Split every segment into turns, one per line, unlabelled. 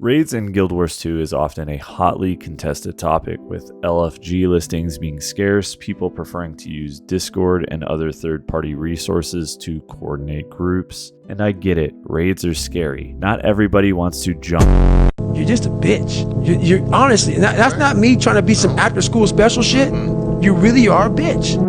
Raids in Guild Wars 2 is often a hotly contested topic, with LFG listings being scarce, people preferring to use Discord and other third-party resources to coordinate groups. And I get it, raids are scary. Not everybody wants to jump.
You're just a bitch. You're honestly, that's not me trying to be some after-school special shit. You really are a bitch.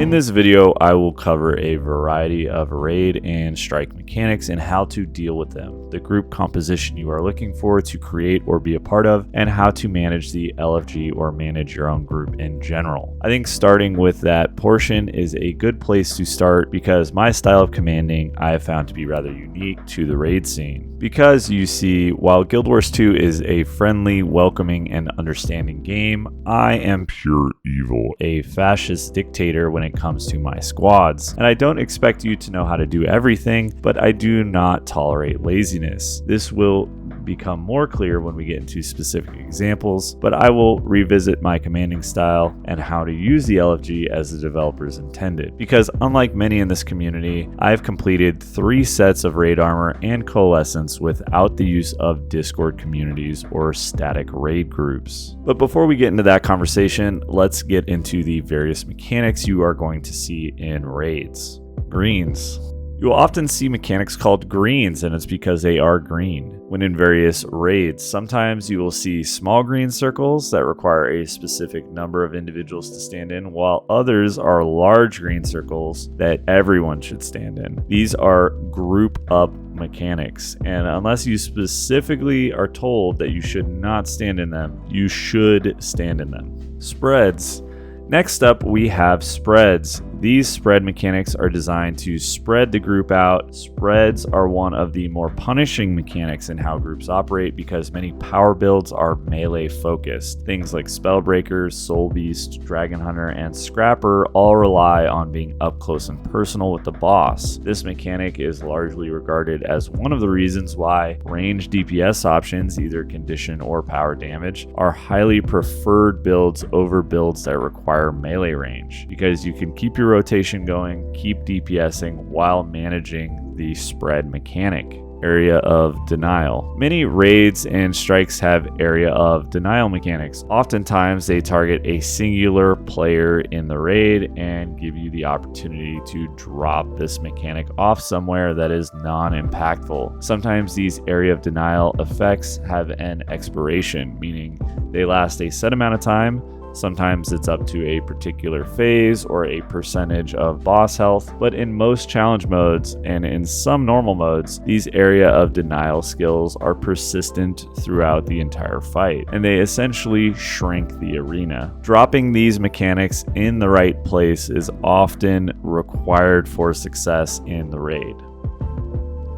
In this video, I will cover a variety of raid and strike mechanics and how to deal with them, the group composition you are looking for to create or be a part of, and how to manage the LFG or manage your own group in general. I think starting with that portion is a good place to start because my style of commanding I have found to be rather unique to the raid scene. Because you see, while Guild Wars 2 is a friendly, welcoming, and understanding game, I am pure evil, a fascist dictator when it comes to my squads. And I don't expect you to know how to do everything, but I do not tolerate laziness. This will become more clear when we get into specific examples, but I will revisit my commanding style and how to use the LFG as the developers intended. Because unlike many in this community, I've completed 3 sets of raid armor and coalescence without the use of Discord communities or static raid groups. But before we get into that conversation, let's get into the various mechanics you are going to see in raids. Greens. You will often see mechanics called greens, and it's because they are green. When in various raids, sometimes you will see small green circles that require a specific number of individuals to stand in, while others are large green circles that everyone should stand in. These are group up mechanics, and unless you specifically are told that you should not stand in them, you should stand in them. Spreads. Next up, we have spreads. These spread mechanics are designed to spread the group out. Spreads are one of the more punishing mechanics in how groups operate because many power builds are melee focused. Things like Spellbreakers, Soul Beast, Dragon Hunter, and Scrapper all rely on being up close and personal with the boss. This mechanic is largely regarded as one of the reasons why ranged DPS options, either condition or power damage, are highly preferred builds over builds that require melee range, because you can keep your rotation going, keep DPSing while managing the spread mechanic. Area of denial. Many raids and strikes have area of denial mechanics. Oftentimes they target a singular player in the raid and give you the opportunity to drop this mechanic off somewhere that is non-impactful. Sometimes these area of denial effects have an expiration, meaning they last a set amount of time. Sometimes it's up to a particular phase or a percentage of boss health, but in most challenge modes and in some normal modes, these area of denial skills are persistent throughout the entire fight, and they essentially shrink the arena. Dropping these mechanics in the right place is often required for success in the raid.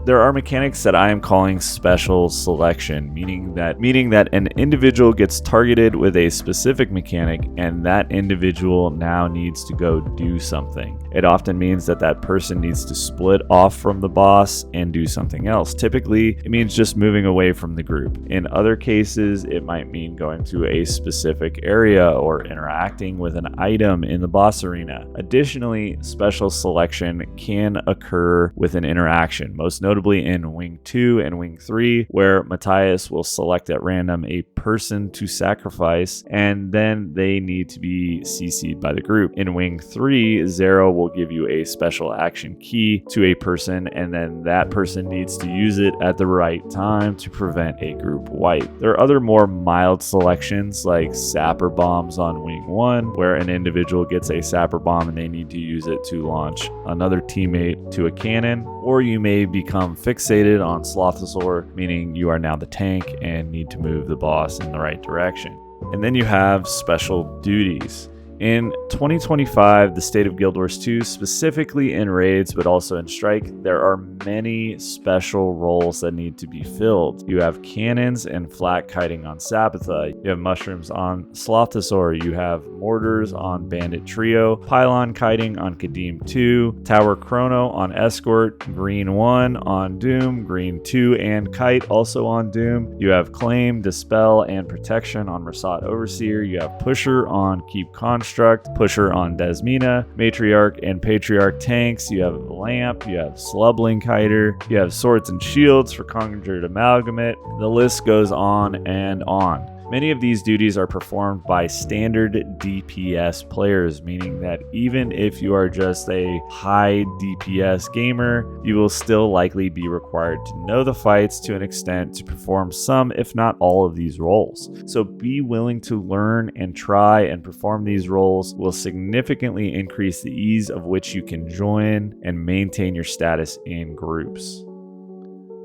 There are mechanics that I am calling special selection, meaning that an individual gets targeted with a specific mechanic and that individual now needs to go do something. It often means that that person needs to split off from the boss and do something else. Typically, it means just moving away from the group. In other cases, it might mean going to a specific area or interacting with an item in the boss arena. Additionally, special selection can occur with an interaction, most notably in Wing 2 and Wing 3, where Matthias will select at random a person to sacrifice, and then they need to be CC'd by the group. In Wing 3, Zero will give you a special action key to a person, and then that person needs to use it at the right time to prevent a group wipe. There are other more mild selections like Sapper Bombs on Wing 1, where an individual gets a Sapper Bomb and they need to use it to launch another teammate to a cannon, or you may become fixated on Slothosaur, meaning you are now the tank and need to move the boss in the right direction. And then you have special duties. In 2025, the state of Guild Wars 2, specifically in raids, but also in strike, there are many special roles that need to be filled. You have cannons and flat kiting on Sapatha. You have mushrooms on Slothosaur. You have mortars on Bandit Trio. Pylon kiting on Kadim 2. Tower Chrono on Escort. Green 1 on Doom. Green 2 and Kite also on Doom. You have Claim, Dispel, and Protection on Rasat Overseer. You have Pusher on Keep Construct. Construct, Pusher on Desmina, Matriarch and Patriarch tanks. You have Lamp, you have Slublink Hider, you have Swords and Shields for Conjured Amalgamate. The list goes on and on. Many of these duties are performed by standard DPS players, meaning that even if you are just a high DPS gamer, you will still likely be required to know the fights to an extent to perform some, if not all, of these roles. So be willing to learn and try and perform these roles will significantly increase the ease of which you can join and maintain your status in groups.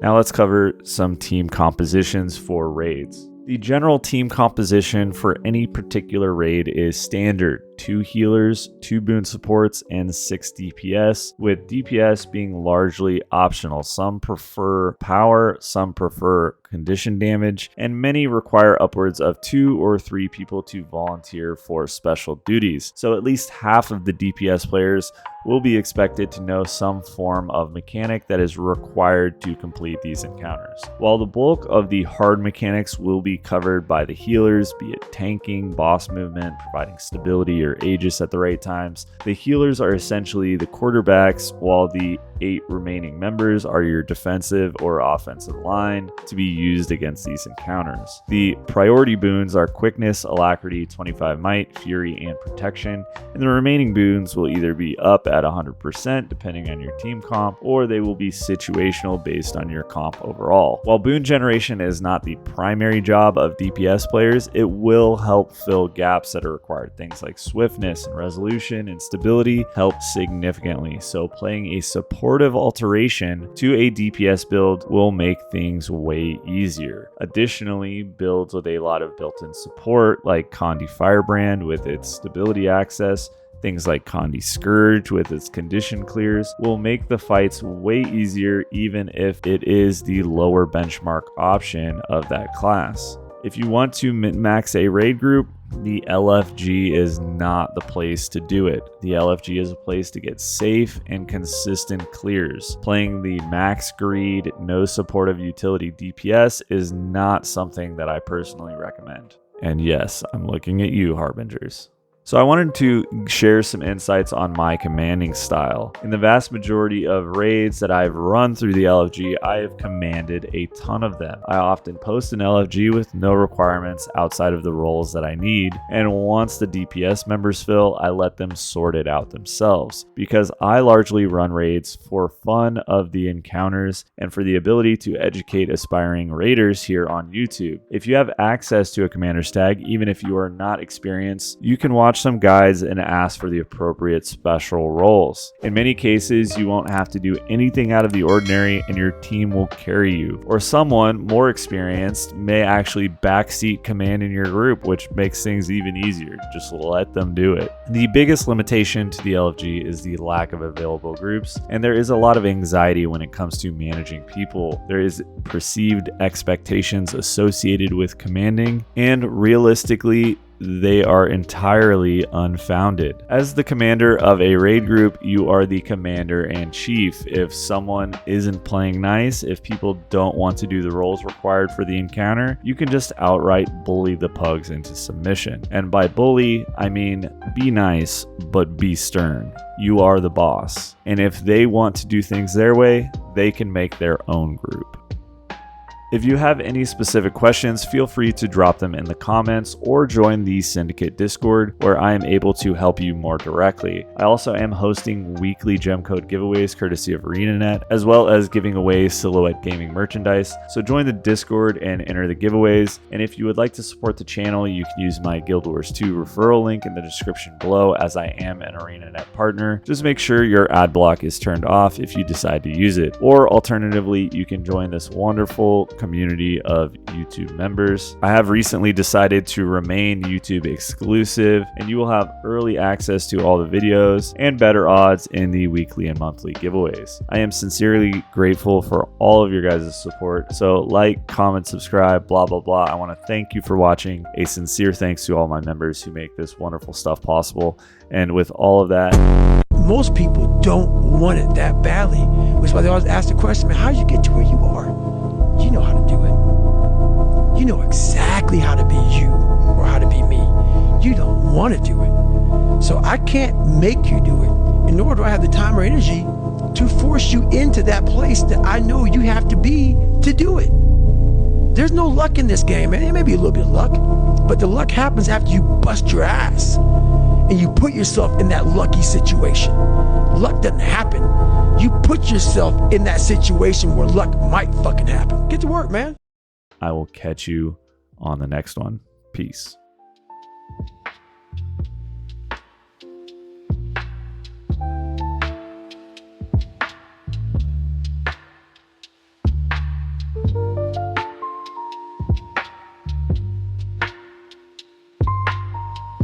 Now let's cover some team compositions for raids. The general team composition for any particular raid is standard: 2 healers, 2 boon supports, and 6 DPS, with DPS being largely optional. Some prefer power, some prefer condition damage, and many require upwards of 2 or 3 people to volunteer for special duties. So at least half of the DPS players will be expected to know some form of mechanic that is required to complete these encounters. While the bulk of the hard mechanics will be covered by the healers, be it tanking, boss movement, providing stability, or Aegis at the right times, the healers are essentially the quarterbacks, while the 8 remaining members are your defensive or offensive line to be used against these encounters. The priority boons are quickness, alacrity, 25 might, fury, and protection, and the remaining boons will either be up at 100% depending on your team comp, or they will be situational based on your comp overall. While boon generation is not the primary job of DPS players, it will help fill gaps that are required. Things like swiftness and resolution and stability help significantly, so playing a supportive alteration to a DPS build will make things way easier. Additionally, builds with a lot of built-in support like Condi Firebrand with its stability access, things like Condi Scourge with its condition clears, will make the fights way easier even if it is the lower benchmark option of that class. If you want to min-max a raid group, the LFG is not the place to do it. The LFG is a place to get safe and consistent clears. Playing the max greed, no supportive utility DPS is not something that I personally recommend. And yes, I'm looking at you, Harbingers. So I wanted to share some insights on my commanding style. In the vast majority of raids that I've run through the LFG, I have commanded a ton of them. I often post an LFG with no requirements outside of the roles that I need, and once the DPS members fill, I let them sort it out themselves, because I largely run raids for fun of the encounters and for the ability to educate aspiring raiders here on YouTube. If you have access to a commander's tag, even if you are not experienced, you can watch some guides and ask for the appropriate special roles. In many cases, you won't have to do anything out of the ordinary and your team will carry you. Or someone more experienced may actually backseat command in your group, which makes things even easier. Just let them do it. The biggest limitation to the LFG is the lack of available groups, and there is a lot of anxiety when it comes to managing people. There is perceived expectations associated with commanding, and realistically, they are entirely unfounded. As the commander of a raid group, you are the commander and chief. If someone isn't playing nice, if people don't want to do the roles required for the encounter, you can just outright bully the pugs into submission. And by bully, I mean be nice, but be stern. You are the boss. And if they want to do things their way, they can make their own group. If you have any specific questions, feel free to drop them in the comments or join the Syndicate Discord, where I am able to help you more directly. I also am hosting weekly gem code giveaways courtesy of Arenanet, as well as giving away Silhouette Gaming merchandise. So join the Discord and enter the giveaways. And if you would like to support the channel, you can use my Guild Wars 2 referral link in the description below, as I am an Arenanet partner. Just make sure your ad block is turned off if you decide to use it. Or alternatively, you can join this wonderful community of YouTube members. I have recently decided to remain YouTube exclusive, and you will have early access to all the videos and better odds in the weekly and monthly giveaways. I am sincerely grateful for all of your guys' support. So like, comment, subscribe, blah, blah, blah. I want to thank you for watching. A sincere thanks to all my members who make this wonderful stuff possible. And with all of that,
most people don't want it that badly, which is why they always ask the question, man, how did you get to where you are? You know how to do it. You know exactly how to be you or how to be me. You don't want to do it. So I can't make you do it, and nor do I have the time or energy to force you into that place that I know you have to be to do it. There's no luck in this game, man. It may be a little bit of luck, but the luck happens after you bust your ass and you put yourself in that lucky situation. Luck doesn't happen. You put yourself in that situation where luck might fucking happen. Get to work, man.
I will catch you on the next one. Peace.